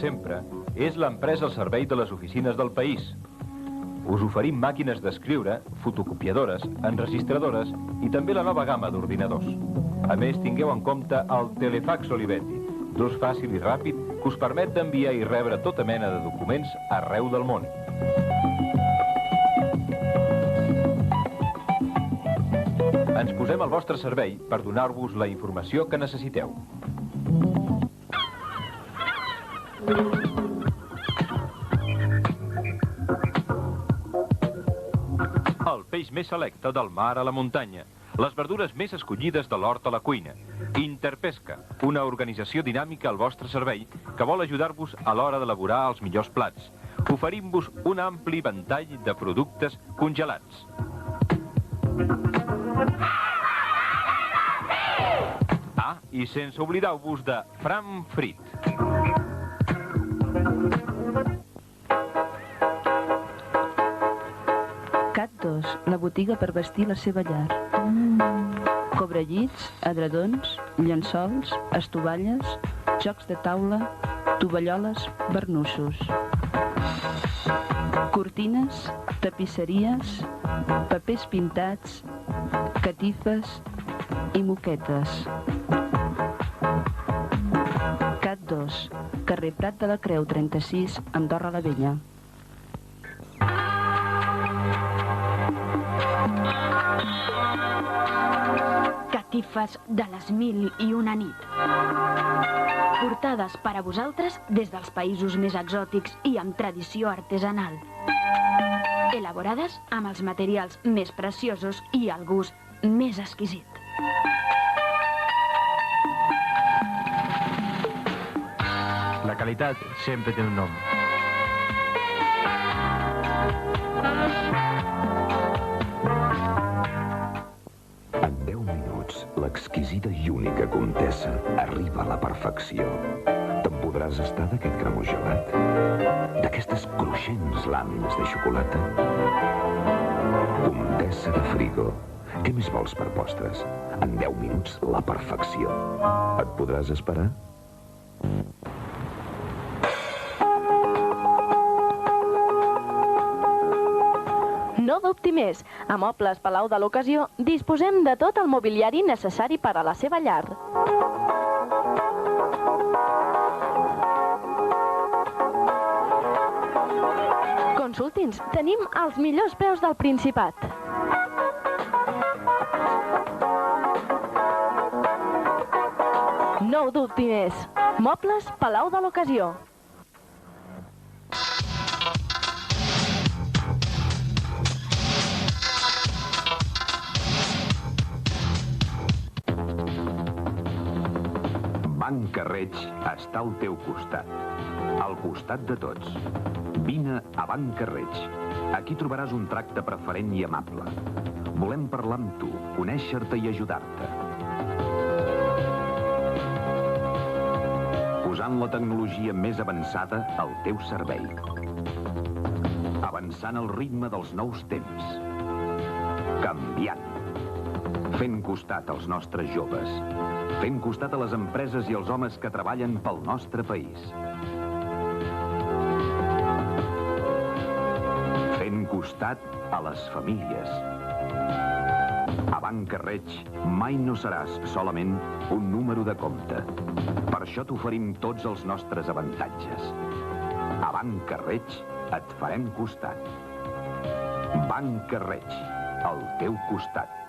sempre, és l'empresa al servei de les oficines del país. Us oferim màquines d'escriure, fotocopiadores, enregistradores i també la nova gamma d'ordinadors. A més, tingueu en compte el Telefax Olivetti, d'ús fàcil i ràpid que us permet d'enviar i rebre tota mena de documents arreu del món. Ens posem al vostre servei per donar-vos la informació que necessiteu. El peix més selecte del mar a la muntanya. Les verdures més escollides de l'hort a la cuina. Interpesca, una organització dinàmica al vostre servei que vol ajudar-vos a l'hora d'elaborar els millors plats. Oferim-vos un ampli ventall de productes congelats. Ah, i sense oblidar-vos de Fram Frit. Cat 2, la botiga per vestir la seva llar. Cobrellits, edredons, llençols, estovalles, jocs de taula, tovalloles, barnussos. Cortines, tapisseries, papers pintats, catifes i moquetes. Cat 2, carrer Prat de la Creu 36, Andorra la Vella. Catifes de les 1001 nit. Portades per a vosaltres des dels països més exòtics i amb tradició artesanal. Elaborades amb els materials més preciosos i el gust més exquisit. La qualitat sempre té un nom. En 10 minuts, l'exquisita i única comtessa arriba a la perfecció. Te'n podràs estar d'aquest cremós gelat? D'aquestes cruixents làmines de xocolata? Comtessa de Frigo. Què més vols per postres? En 10 minuts, la perfecció. Et podràs esperar? No dubti més, a Mobles Palau de l'Ocasió disposem de tot el mobiliari necessari per a la seva llar. Consulti'ns, tenim els millors preus del Principat. No ho dubti més, Mobles Palau de l'Ocasió. Banca Reig està al teu costat, al costat de tots. Vine a Banca Reig. Aquí trobaràs un tracte preferent i amable. Volem parlar amb tu, conèixer-te i ajudar-te. Posant la tecnologia més avançada al teu servei. Avançant al ritme dels nous temps. Canviant. Fent costat als nostres joves. Fent costat a les empreses i als homes que treballen pel nostre país. Fent costat a les famílies. A Banca Reig mai no seràs solament un número de compte. Per això t'oferim tots els nostres avantatges. A Banca Reig et farem costat. Banca Reig, al teu costat.